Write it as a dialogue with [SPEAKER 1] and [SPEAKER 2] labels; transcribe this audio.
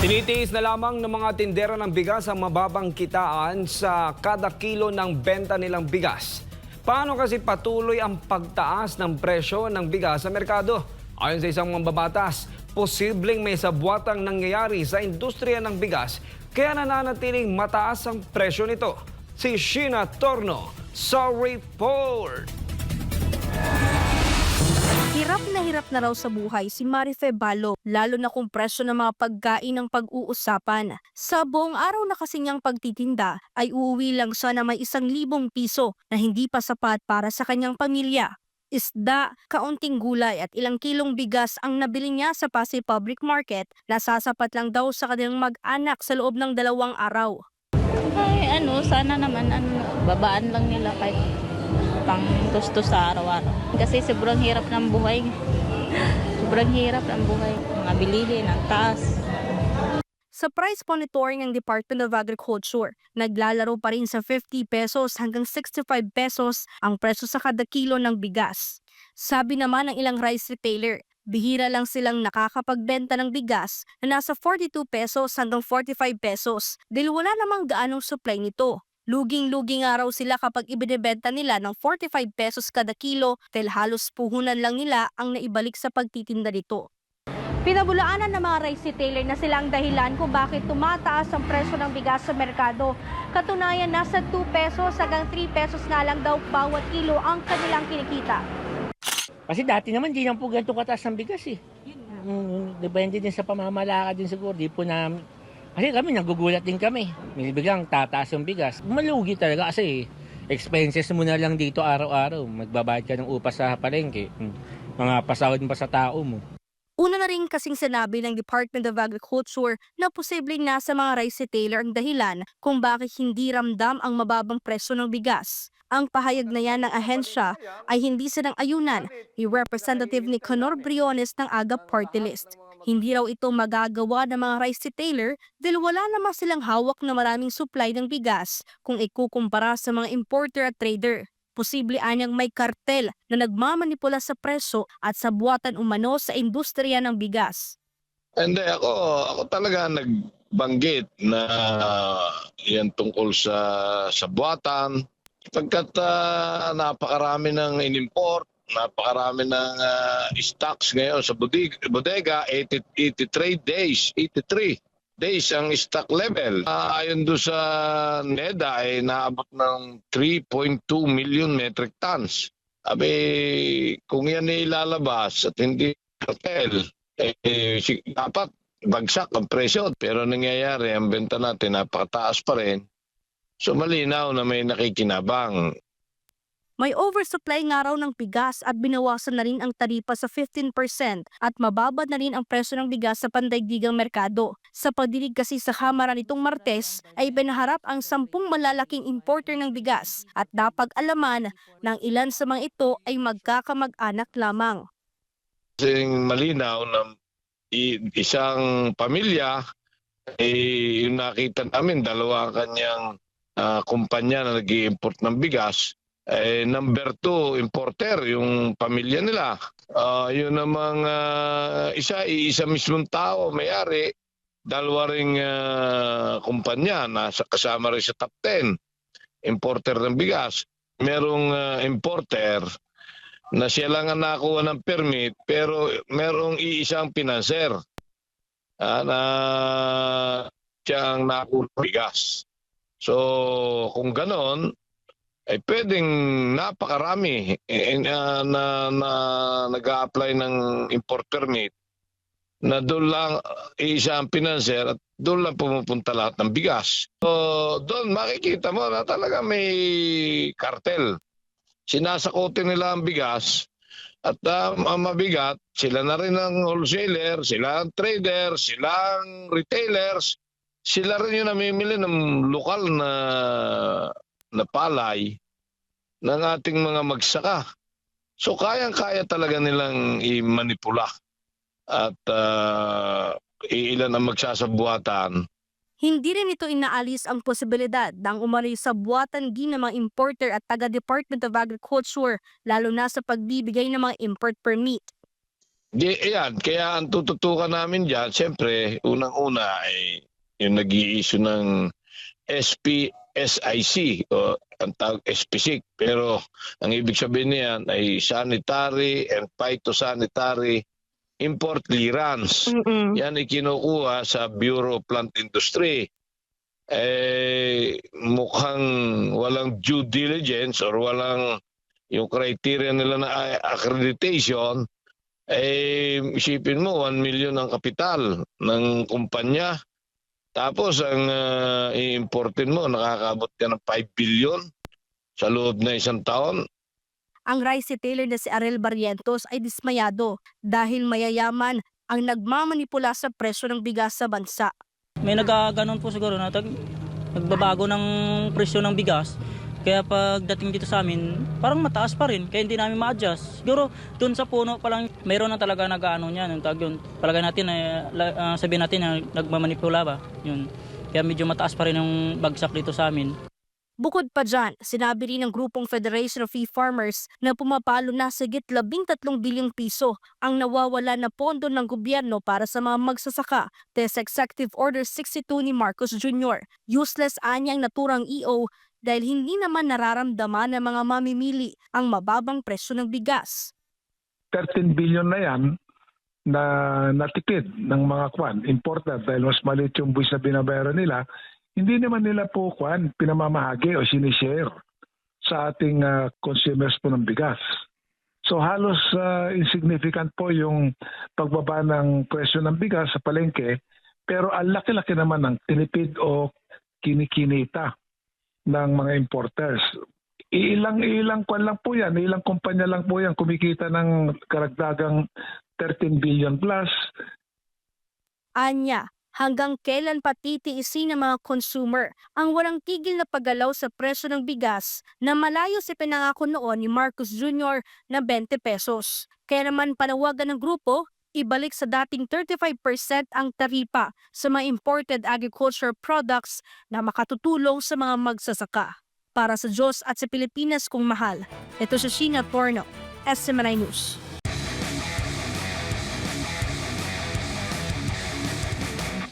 [SPEAKER 1] Tinitiis na lamang ng mga tindera ng bigas ang mababang kitaan sa kada kilo ng benta nilang bigas. Paano kasi patuloy ang pagtaas ng presyo ng bigas sa merkado? Ayon sa isang mambabatas, posibleng may sabwatang nangyayari sa industriya ng bigas kaya nananatiling mataas ang presyo nito. Si Sheena Torno sa report.
[SPEAKER 2] Hirap na raw sa buhay si Marife Balo, lalo na kung presyo ng mga pagkain ang pag-uusapan. Sa buong araw na kasi niyang pagtitinda ay uuwi lang siya na may 1,000 piso na hindi pa sapat para sa kanyang pamilya. Isda, kaunting gulay at ilang kilong bigas ang nabili niya sa Pasay Public Market na sasapat lang daw sa kanilang mag-anak sa loob ng 2 araw.
[SPEAKER 3] Ay, sana naman, babaan lang nila kahit pang tusto sa araw-araw. Kasi sobrang hirap ng buhay. Sobrang hirap ng buhay. Mga bilihin, ang taas.
[SPEAKER 2] Sa price monitoring ng Department of Agriculture, naglalaro pa rin sa 50 pesos hanggang 65 pesos ang presyo sa kada kilo ng bigas. Sabi naman ng ilang rice retailer, bihira lang silang nakakapagbenta ng bigas na nasa 42 pesos hanggang 45 pesos dahil wala namang gaanong supply nito. Luging-lugi nga raw sila kapag ibinebenta nila ng 45 pesos kada kilo dahil halos puhunan lang nila ang naibalik sa pagtitinda nito. Pinabulaanan ng mga rice retailer na sila ang dahilan kung bakit tumataas ang presyo ng bigas sa merkado. Katunayan, nasa 2 pesos hanggang 3 pesos nga lang daw bawat kilo ang kanilang kinikita.
[SPEAKER 4] Kasi dati naman di lang po ganito kataas ng bigas eh. Depende din sa pamamalakad din siguro. Di po na, kasi kami nagugulat din kami. Biglang tataas yung bigas. Malugi talaga kasi expenses mo na lang dito araw-araw. Magbabayad ka ng upas sa palengke. Mga pasahod pa sa tao mo.
[SPEAKER 2] Una na rin kasing sinabi ng Department of Agriculture na posibleng nasa mga rice retailer ang dahilan kung bakit hindi ramdam ang mababang presyo ng bigas. Ang pahayag na yan ng ahensya ay hindi sinang-ayunan ni Representative Nicanor Briones ng AGA Party List. Hindi raw ito magagawa ng mga rice retailer dahil wala naman silang hawak na maraming supply ng bigas kung ikukumpara sa mga importer at trader. Posible anyang may kartel na nagmamanipula sa presyo at sa buwatan umano sa industriya ng bigas.
[SPEAKER 5] Hindi, ako talaga nagbanggit na yan tungkol sa buwatan. Pagkat napakarami ng inimport, napakarami ng stocks ngayon sa bodega, 83 days ang stock level. Ayon doon sa NEDA ay naabot ng 3.2 million metric tons. Abi, kung yan ay ilalabas at hindi cartel, dapat bagsak ang presyo. Pero nangyayari, ang benta natin napakataas pa rin. So malinaw na may nakikinabang.
[SPEAKER 2] May oversupply nga raw ng bigas at binawasan na rin ang taripa sa 15% at mababad na rin ang presyo ng bigas sa pandaigdigang merkado. Sa pagdinig kasi sa Kamara nitong Martes ay binaharap ang 10 malalaking importer ng bigas at napag-alaman ng ilan sa mga ito ay magkakamag-anak lamang.
[SPEAKER 5] Kasi malinaw na isang pamilya, yung nakita namin, dalawa kanyang kumpanya na nag-i-import ng bigas. Number 2, importer, yung pamilya nila. Yun namang isa mismong tao, may-ari, dalawa ring kumpanya, kasama rin sa top 10, importer ng bigas. Merong importer na siya lang ang nakuha ng permit, pero merong iisang pinanser na siya ang nakuha ng bigas. So, kung ganon, ay pwedeng napakarami na nag-a-apply ng import permit na doon lang isa ang pinanser at doon lang pumupunta lahat ng bigas. So doon makikita mo na talaga may kartel. Sinasakotin nila ang bigas at ang mabigat, sila na rin ang wholesaler, sila ang trader, sila ang retailers, sila rin yung namimili ng lokal na palay ng ating mga magsaka. So kayang-kaya talaga nilang i-manipula at ilan ang magsasabuatan.
[SPEAKER 2] Hindi rin ito inaalis ang posibilidad ng umano'y sabwatan din ng mga importer at taga-Department of Agriculture lalo na sa pagbibigay ng mga import permit.
[SPEAKER 5] Ayan, kaya ang tututukan namin dyan, siyempre, unang-una ay yung nag-i-issue ng SPSIC o ang tawag SPSIC. Pero ang ibig sabihin niyan ay Sanitary and Phytosanitary Import Clearance. Yan ay kinukuha sa Bureau of Plant Industry. Mukhang walang due diligence or walang yung criteria nila na accreditation. Isipin mo, 1 million ang kapital ng kumpanya. Tapos ang i-importin mo, nakakabot ka ng 5 billion sa loob na isang taon.
[SPEAKER 2] Ang rice retailer na si Arel Barrientos ay dismayado dahil mayayaman ang nagmamanipula sa presyo ng bigas sa bansa.
[SPEAKER 6] May nagaganon po siguro na nagbabago ng presyo ng bigas. Kaya pagdating dito sa amin, parang mataas pa rin. Kaya hindi namin ma-adjust. Siguro doon sa puno pa lang, mayroon na talaga nag-ano niyan. Yung tag yun. Palagay natin, sabihin natin na nagmamanipula ba. Yun. Kaya medyo mataas pa rin yung bagsak dito sa amin.
[SPEAKER 2] Bukod pa dyan, sinabi rin ng grupong Federation of Free Farmers na pumapalo na sa higit 13 bilyong piso ang nawawala na pondo ng gobyerno para sa mga magsasaka sa Executive Order 62 ni Marcos Jr. Useless anyang naturang EO dahil hindi naman nararamdaman ng mga mamimili ang mababang presyo ng bigas.
[SPEAKER 7] 13 billion na yan na natipid ng mga importer dahil mas maliit yung buwis na binabayaran nila. Hindi naman nila po pinamamahagi o sinishare sa ating consumers po ng bigas. So halos insignificant po yung pagbaba ng presyo ng bigas sa palengke, pero ang laki-laki naman ng tinipid o kinikinita ng mga importers. Ilang kwan lang po yan, ilang kumpanya lang po yan kumikita ng karagdagang 13 billion plus.
[SPEAKER 2] Anya, hanggang kailan pa titiisin ng mga consumer ang walang tigil na paggalaw sa presyo ng bigas na malayo sa pinangako noon ni Marcos Jr. na 20 pesos. Kaya naman panawagan ng grupo, ibalik sa dating 35% ang taripa sa mga imported agriculture products na makatutulong sa mga magsasaka. Para sa Diyos at sa Pilipinas kung mahal, ito si Sheena Torno, SMNI News.